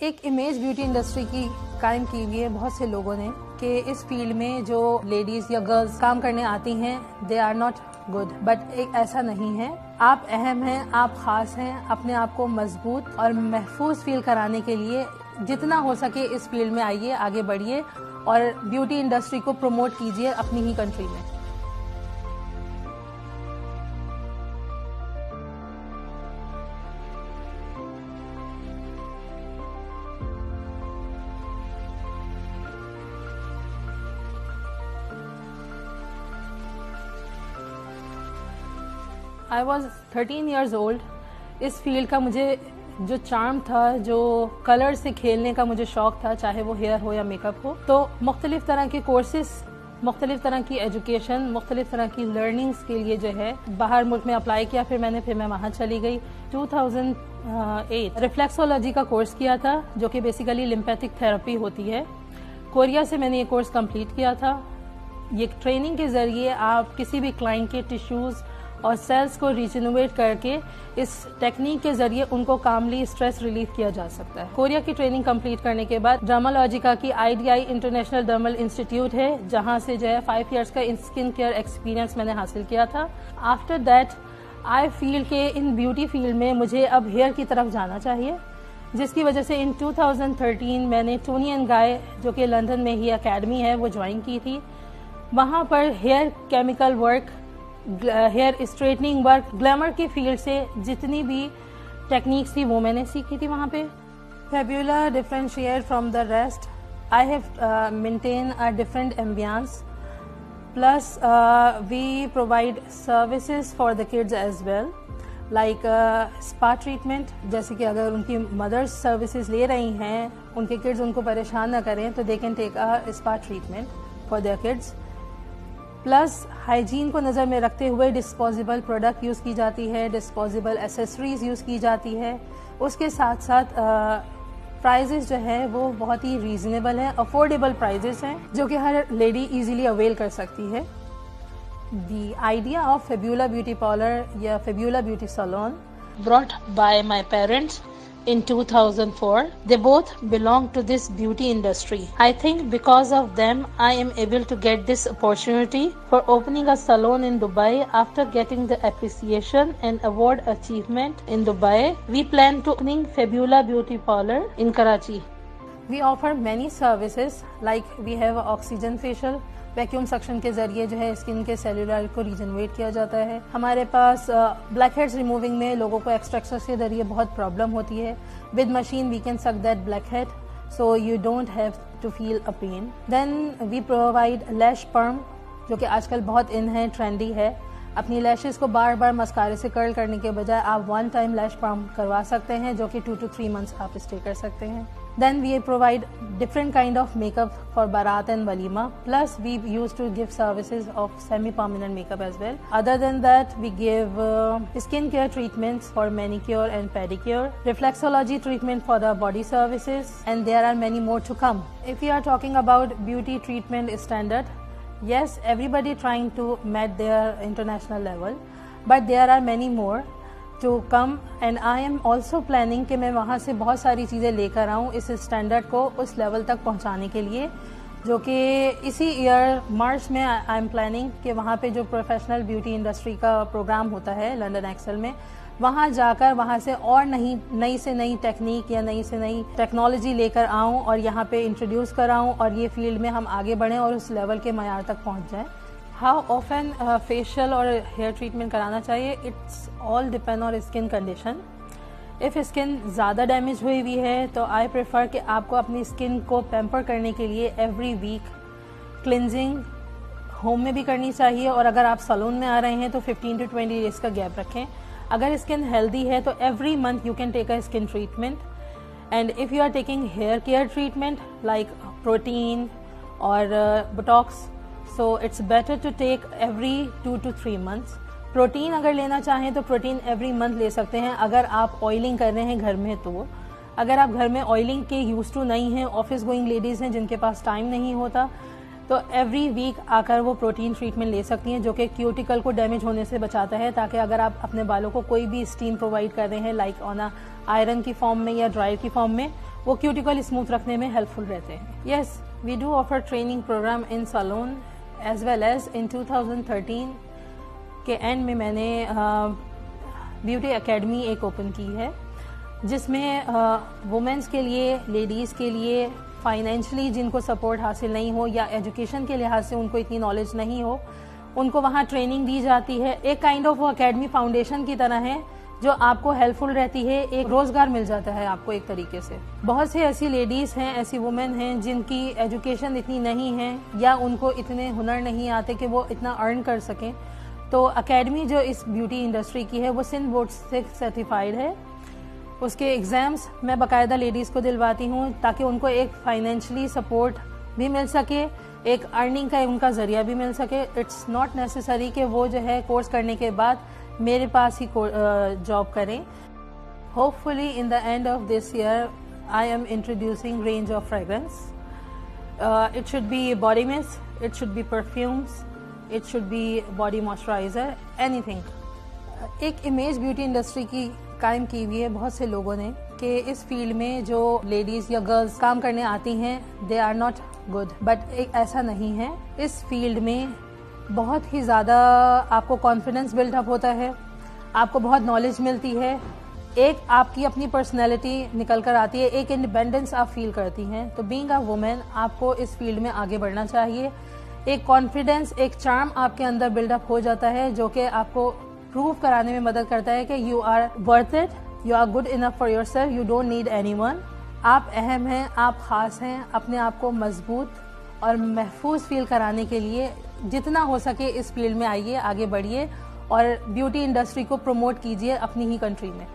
एक image beauty industry की कायम की हुई है बहुत से लोगों ने कि इस फील्ड में जो लेडीज या गर्ल्स काम करने आती हैं they are not good, but एक ऐसा नहीं है। आप अहम हैं, आप खास हैं। अपने आप को मजबूत और महफूज फील कराने के लिए जितना हो सके इस फील्ड में आइए, आगे बढ़िए और ब्यूटी इंडस्ट्री को प्रमोट कीजिए अपनी ही कंट्री में। I was 13 years old। इस फील्ड का मुझे जो चार्म था, जो कलर से खेलने का मुझे शौक था, चाहे वो हेयर हो या मेकअप हो, तो मुख्तलिफ तरह के कोर्सेज, मुख्तलिफ तरह की एजुकेशन, मुख्तलिफ तरह की लर्निंग्स के लिए जो है बाहर मुल्क में अप्लाई किया। फिर मैं वहाँ चली गई। 2008 रिफ्लेक्सोलॉजी का कोर्स किया था, जो कि बेसिकली लिम्फेटिक थेरेपी होती है। कोरिया से मैंने ये कोर्स कंप्लीट किया था। ये ट्रेनिंग के जरिए आप किसी भी क्लाइंट के टिश्यूज और सेल्स को रिजेनरेट करके इस टेक्निक के जरिए उनको कामली स्ट्रेस रिलीफ किया जा सकता है। कोरिया की ट्रेनिंग कंप्लीट करने के बाद डर्मालॉजिका की IDI इंटरनेशनल डर्मल इंस्टीट्यूट है, जहां से जो है 5 इयर्स का स्किन केयर एक्सपीरियंस मैंने हासिल किया था। आफ्टर दैट आई फील के इन ब्यूटी फील्ड में मुझे अब हेयर की तरफ जाना चाहिए, जिसकी वजह से इन 2013 मैंने टोनी एंड गाय, जो कि लंदन में ही अकेडमी है, वो ज्वाइन की थी। वहाँ पर hair chemical work, hair straightening work, glamour की फील्ड से जितनी भी टेक्निक्स थी वो मैंने सीखी थी वहाँ पे। Fabula differentiate from the rest. I have maintain a different ambiance, plus we provide services for the kids as well, like spa treatment. जैसे कि अगर उनकी मदर्स सर्विसेज ले रही हैं, उनके किड्स उनको परेशान न करें, तो they can take a spa treatment for their kids. Plus hygiene को नज़र में रखते हुए डिस्पोजेबल प्रोडक्ट यूज़ की जाती है, डिस्पोजेबल एसेसरीज यूज़ की जाती है। उसके साथ साथ प्राइजेस जो है वो बहुत ही रीजनेबल हैं, अफोर्डेबल प्राइजेस हैं, जो कि हर लेडी इजीली अवेल कर सकती है। The idea of Fabula beauty parlour or Fabula beauty salon brought by my parents in 2004. They both belong to this beauty industry. I think because of them I am able to get this opportunity for opening a salon in Dubai. After getting the appreciation and award achievement in Dubai, we plan to opening Fabula Beauty Parlor in Karachi. We offer many services, like we have oxygen facial, vacuum suction के जरिए जो है skin के cellular को regenerate किया जाता है। हमारे पास ब्लैक हेड्स रिमूविंग में लोगों को एक्सट्रैक्शंस के जरिए बहुत प्रॉब्लम होती है। With machine we can suck that black head, so you don't have to feel a pain. Then we provide lash perm, जो कि आजकल बहुत इन है, ट्रेंडी है। अपनी लैशेस को बार बार मस्कारे से कर्ल करने के बजाय आप 1 टाइम लैश पर्म करवा सकते हैं, जो कि 2 to 3 months आप स्टे कर सकते हैं। Then we provide different kind of makeup for Barat and Walima. Plus we used to give services of semi-permanent makeup as well. Other than that, we give skin care treatments for manicure and pedicure, reflexology treatment for the body services, and there are many more to come. If we are talking about beauty treatment standard, yes, everybody trying to meet their international level, but there are many more to come, and I am also planning कि मैं वहाँ से बहुत सारी चीज़ें लेकर आऊँ इस स्टैंडर्ड को उस लेवल तक पहुँचाने के लिए, जो कि इसी ईयर मार्च में आई एम प्लानिंग कि वहाँ पे जो प्रोफेशनल ब्यूटी इंडस्ट्री का प्रोग्राम होता है लंदन एक्सेल में, वहाँ जाकर वहाँ से और नई से नई टेक्निक या नई से नई टेक्नोलॉजी लेकर आऊँ और यहाँ पे इंट्रोड्यूस कराऊँ और ये फील्ड में हम आगे बढ़ें और उस लेवल के मयार तक पहुँच जाएँ। हाउ ऑफन फेशियल और हेयर ट्रीटमेंट कराना चाहिए, it's all depend on skin condition. If skin ज़्यादा डैमेज हुई हुई है तो आई प्रेफर कि आपको अपनी स्किन को पैम्पर करने के लिए एवरी वीक क्लिनजिंग होम में भी करनी चाहिए, और अगर आप सैलून में आ रहे हैं तो 15 to 20 डेज का गैप रखें। अगर स्किन हेल्दी है तो every month you can take a skin treatment, and if you are taking hair care treatment like protein और botox, so it's better to take every 2 to 3 months. Protein अगर लेना चाहें तो protein every month ले सकते हैं अगर आप ऑयलिंग कर रहे हैं घर में। तो अगर आप घर में ऑयलिंग के यूज टू नहीं हैं, ऑफिस गोइंग लेडीज़ हैं जिनके पास टाइम नहीं होता, तो एवरी वीक आकर वो प्रोटीन ट्रीटमेंट ले सकती हैं, जो कि क्यूटिकल को डैमेज होने से बचाता है, ताकि अगर आप अपने बालों को कोई भी स्टीम प्रोवाइड कर रहे हैं लाइक ऑन आयरन की फॉर्म में या ड्राई की फॉर्म में, वो क्यूटिकल स्मूथ रखने में हेल्पफुल रहते हैं। Yes, we do offer training programme in salon as well as in 2013 के एंड में मैंने ब्यूटी एकेडमी एक ओपन की है, जिसमें वुमेन्स के लिए, लेडीज़ के लिए, फाइनेंशियली जिनको सपोर्ट हासिल नहीं हो या एजुकेशन के लिहाज से उनको इतनी नॉलेज नहीं हो, उनको वहाँ ट्रेनिंग दी जाती है। एक काइंड ऑफ वो एकेडमी फाउंडेशन की तरह है जो आपको हेल्पफुल रहती है, एक रोजगार मिल जाता है आपको एक तरीके से। बहुत सी ऐसी लेडीज़ हैं, ऐसी वुमेन हैं जिनकी एजुकेशन इतनी नहीं है या उनको इतने हुनर नहीं आते कि वो इतना अर्न कर सकें। तो एकेडमी जो इस ब्यूटी इंडस्ट्री की है वो सिंध बोर्ड से सर्टिफाइड है। उसके एग्ज़ाम्स मैं बाकायदा लेडीज़ को दिलवाती हूँ ताकि उनको एक फाइनेंशियली सपोर्ट भी मिल सके, एक अर्निंग का उनका जरिया भी मिल सके। इट्स नॉट नेसेसरी कि वो जो है कोर्स करने के बाद मेरे पास ही जॉब करें। Hopefully in the end of this year I am introducing range of fragrance. It should be body mist, it should be perfumes, it should be body moisturiser, anything. एक इमेज ब्यूटी इंडस्ट्री की कायम की हुई है बहुत से लोगों ने कि इस फील्ड में जो लेडीज़ या गर्ल्स काम करने आती हैं they are not good, but एक ऐसा नहीं है। इस फील्ड में बहुत ही ज़्यादा आपको कॉन्फिडेंस बिल्डअप होता है, आपको बहुत नॉलेज मिलती है, एक आपकी अपनी पर्सनैलिटी निकल कर आती है, एक इंडिपेंडेंस आप फील करती हैं। तो बीइंग अ वुमेन आपको इस फील्ड में आगे बढ़ना चाहिए। एक कॉन्फिडेंस, एक चार्म आपके अंदर बिल्डअप हो जाता है जो कि आपको प्रूव कराने में मदद करता है कि you are worth it, you are good enough for yourself, you don't need anyone. आप अहम हैं, आप ख़ास हैं। अपने आप को मजबूत और महफूज फील कराने के लिए जितना हो सके इस फील्ड में आइए, आगे बढ़िए और ब्यूटी इंडस्ट्री को प्रमोट कीजिए अपनी ही कंट्री में।